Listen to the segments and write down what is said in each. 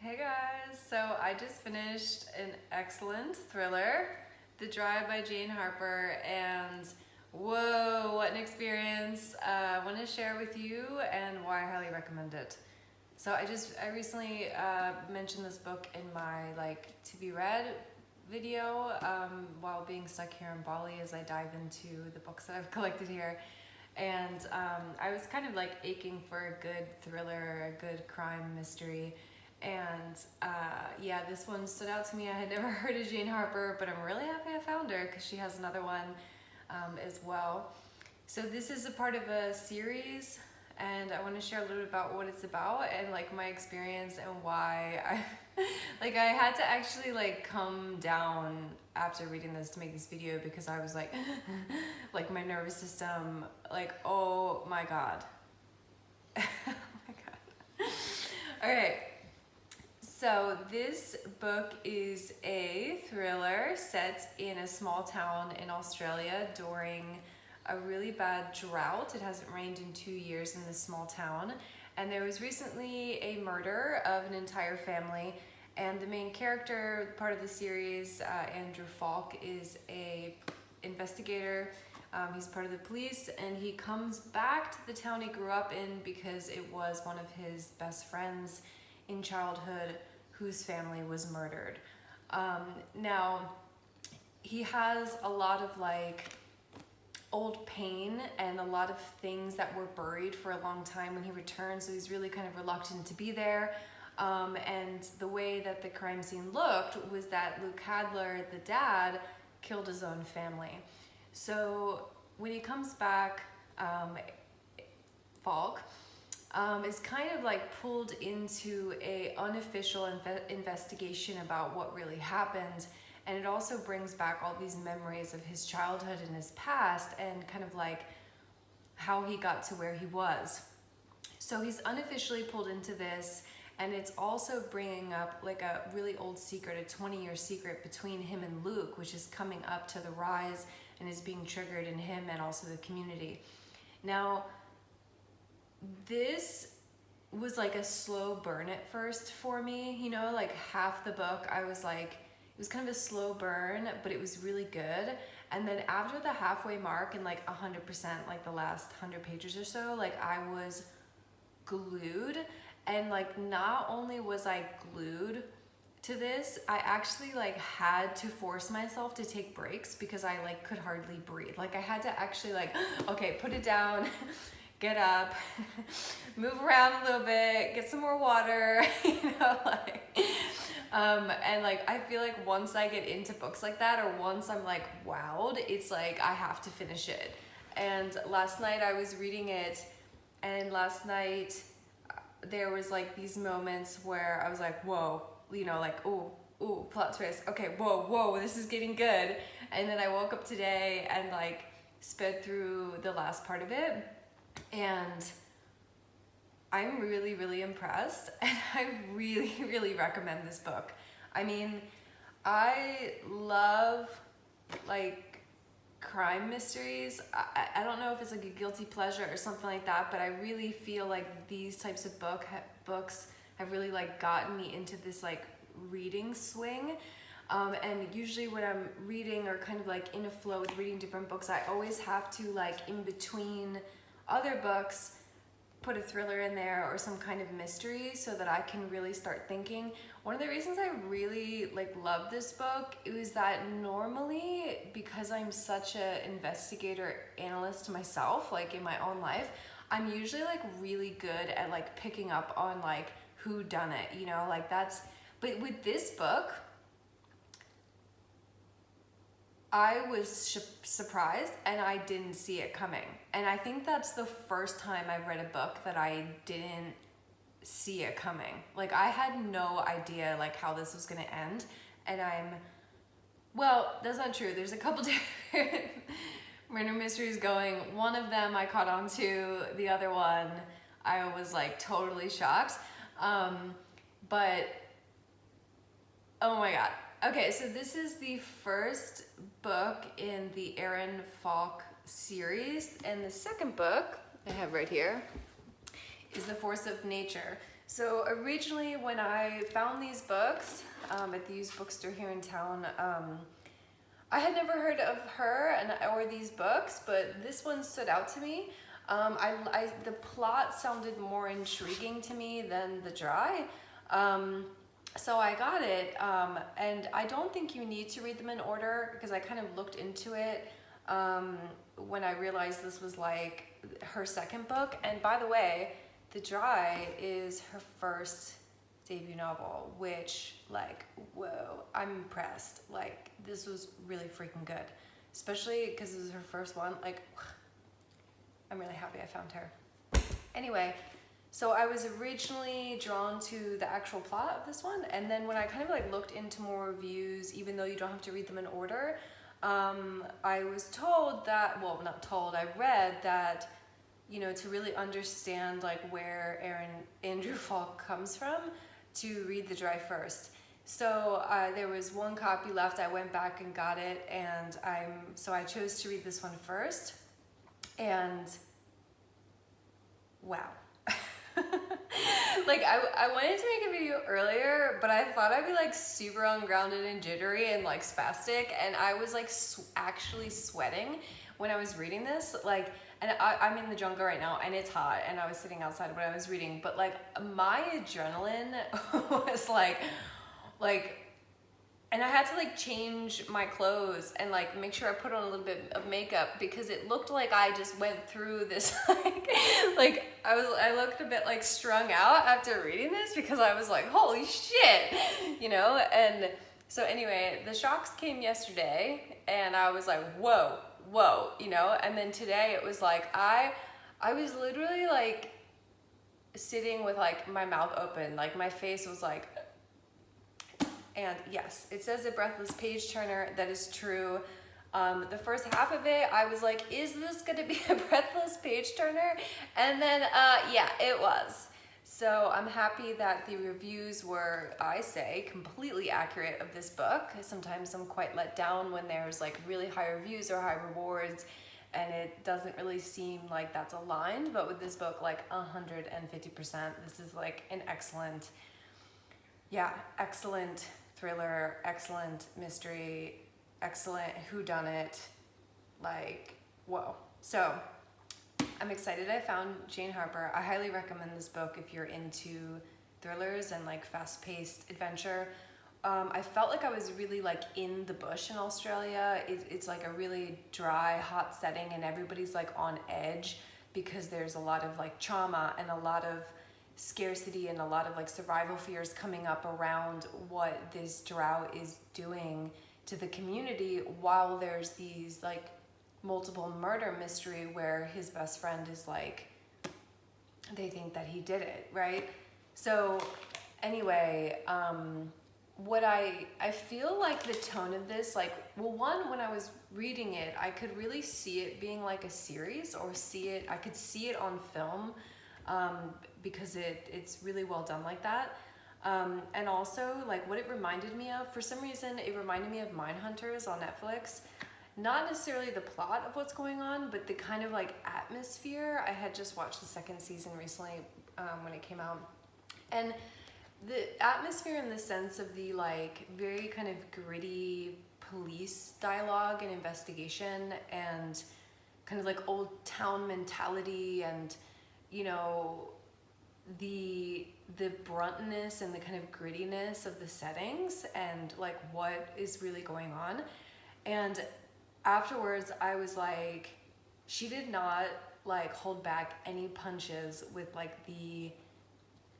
Hey guys, so I just finished an excellent thriller, The Drive by Jane Harper, and whoa, what an experience. I want to share with you and why I highly recommend it. So I recently mentioned this book in my to be read video while being stuck here in Bali as I dive into the books that I've collected here. And I was kind of aching for a good thriller, a good crime mystery. And yeah, this one stood out to me. I had never heard of Jane Harper, but I'm really happy I found her because she has another one as well. So this is a part of a series, and I want to share a little bit about what it's about and my experience and why I I had to actually come down after reading this to make this video because I was my nervous system, oh my god. Oh my god. All right. So this book is a thriller set in a small town in Australia during a really bad drought. It hasn't rained in 2 years in this small town. And there was recently a murder of an entire family. And the main character, part of the series, Andrew Falk, is a investigator. He's part of the police, and he comes back to the town he grew up in because it was one of his best friends in childhood whose family was murdered. Now, he has a lot of old pain and a lot of things that were buried for a long time when he returns, so he's really kind of reluctant to be there. And the way that the crime scene looked was that Luke Hadler, the dad, killed his own family. So when he comes back, Falk is kind of pulled into a unofficial investigation about what really happened, and it also brings back all these memories of his childhood and his past and kind of how he got to where he was. So he's unofficially pulled into this, and it's also bringing up a really old secret, a 20-year secret between him and Luke, which is coming up to the rise and is being triggered in him and also the community. Now, this was a slow burn at first for me, half the book I was it was kind of a slow burn, but it was really good. And then after the halfway mark and 100%, the last 100 pages or so, I was glued. And not only was I glued to this, I actually had to force myself to take breaks because I could hardly breathe. I had to actually okay, put it down, get up, move around a little bit, get some more water, and I feel once I get into books like that, or once I'm wowed, it's I have to finish it. And last night I was reading it, and last night there was these moments where I was whoa, ooh, plot twist, okay, whoa, this is getting good. And then I woke up today and sped through the last part of it, and I'm really, really impressed, and I really, really recommend this book. I mean, I love crime mysteries. I don't know if it's a guilty pleasure or something like that, but I really feel these types of books have really gotten me into this reading swing. And usually when I'm reading or kind of in a flow with reading different books, I always have to in between other books put a thriller in there or some kind of mystery so that I can really start thinking. One of the reasons I really love this book is that normally, because I'm such an investigator analyst myself, in my own life, I'm usually really good at picking up on who done it, that's, but with this book, I was surprised and I didn't see it coming. And I think that's the first time I've read a book that I didn't see it coming. I had no idea how this was gonna end. And well, that's not true. There's a couple different murder mysteries going. One of them I caught on to, the other one I was totally shocked. But, oh my God. Okay, so this is the first book in the Aaron Falk series, and the second book I have right here is The Force of Nature. So originally when I found these books at the used bookstore here in town, I had never heard of her or these books, but this one stood out to me. The plot sounded more intriguing to me than The Dry. So I got it, and I don't think you need to read them in order because I kind of looked into it when I realized this was like her second book. And by the way, The Dry is her first debut novel, which, like, whoa, I'm impressed. Like, this was really freaking good, especially because this is her first one. Like, I'm really happy I found her. Anyway, so I was originally drawn to the actual plot of this one, and then when I kind of like looked into more reviews, even though you don't have to read them in order, I was told that, well, not told, I read that, you know, to really understand like where Andrew Falk comes from, to read The Dry first. So there was one copy left. I went back and got it, and I chose to read this one first, and wow. Like I wanted to make a video earlier, but I thought I'd be like super ungrounded and jittery and like spastic, and I was like actually sweating when I was reading this. Like, and I'm in the jungle right now and it's hot, and I was sitting outside when I was reading, but like my adrenaline was like, and I had to like change my clothes and like make sure I put on a little bit of makeup because it looked like I just went through this like I looked a bit like strung out after reading this because I was like, holy shit, you know? And so anyway, the shocks came yesterday and I was like, whoa, you know? And then today it was like, I was literally like sitting with like my mouth open, like my face was like, and yes, it says a breathless page turner. That is true. The first half of it, I was like, is this gonna be a breathless page turner? And then, yeah, it was. So I'm happy that the reviews were, I say, completely accurate of this book. Sometimes I'm quite let down when there's like really high reviews or high rewards, and it doesn't really seem like that's aligned. But with this book, like 150%, this is like an excellent, excellent thriller, excellent mystery, excellent whodunit, like, whoa. So I'm excited I found Jane Harper. I highly recommend this book if you're into thrillers and like fast-paced adventure. I felt like I was really like in the bush in Australia. It's like a really dry, hot setting, and everybody's like on edge because there's a lot of like trauma and a lot of scarcity and a lot of like survival fears coming up around what this drought is doing to the community, while there's these like multiple murder mystery where his best friend is like, they think that he did it, right? So anyway, what I feel like the tone of this, like, well, one, when I was reading it, I could really see it being like a series, or I could see it on film, because it's really well done like that. And also, like, what it reminded me of, for some reason, it reminded me of Mindhunters on Netflix. Not necessarily the plot of what's going on, but the kind of, like, atmosphere. I had just watched the second season recently when it came out. And the atmosphere in the sense of the, like, very kind of gritty police dialogue and investigation and kind of, like, old town mentality and, you know, the bruntness and the kind of grittiness of the settings and like what is really going on. And afterwards I was like, she did not like hold back any punches with like the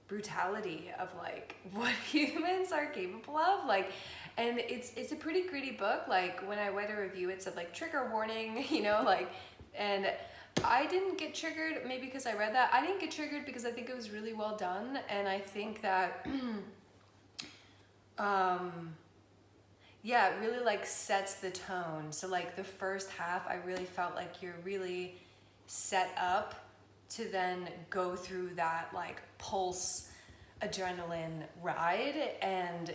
brutality of like what humans are capable of, like, and it's a pretty gritty book. Like when I read a review, it said like trigger warning, you know, like, and I didn't get triggered, maybe because I read that. I didn't get triggered because I think it was really well done, and I think that, yeah, it really like sets the tone. So like the first half, I really felt like you're really set up to then go through that like pulse adrenaline ride, and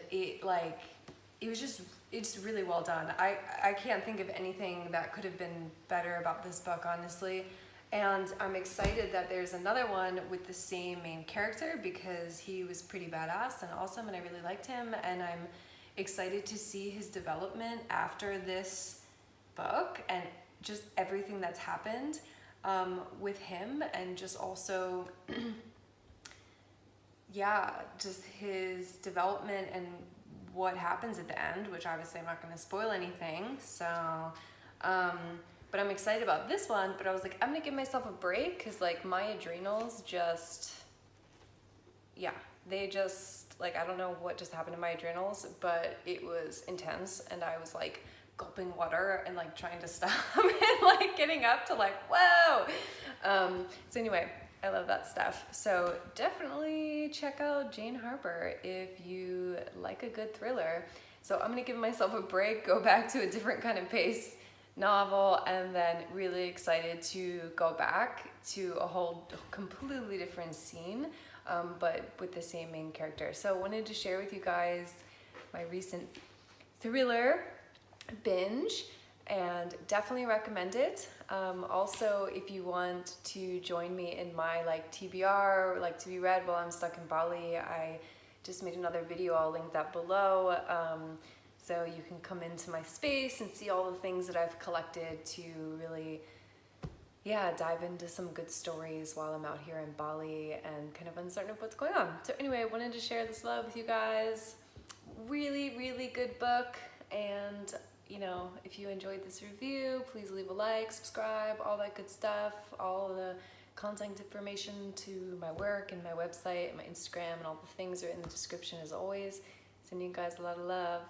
it's really well done. I can't think of anything that could have been better about this book, honestly. And I'm excited that there's another one with the same main character because he was pretty badass and awesome and I really liked him, and I'm excited to see his development after this book and just everything that's happened with him, and just also yeah, just his development and what happens at the end, which obviously I'm not going to spoil anything. So but I'm excited about this one, but I was like, I'm gonna give myself a break because like my adrenals just, yeah, they just, like, I don't know what just happened to my adrenals, but it was intense and I was like gulping water and like trying to stop and like getting up to like, whoa. So anyway, I love that stuff. So definitely check out Jane Harper if you like a good thriller. So I'm gonna give myself a break, go back to a different kind of pace novel, and then really excited to go back to a whole completely different scene, but with the same main character. So wanted to share with you guys my recent thriller binge and definitely recommend it. Also, if you want to join me in my like TBR, like to be read while I'm stuck in Bali, I just made another video, I'll link that below. So you can come into my space and see all the things that I've collected to really, yeah, dive into some good stories while I'm out here in Bali and kind of uncertain of what's going on. So anyway, I wanted to share this love with you guys. Really, really good book. And, you know, if you enjoyed this review, please leave a like, subscribe, all that good stuff. All the contact information to my work and my website and my Instagram and all the things are in the description as always. Sending you guys a lot of love.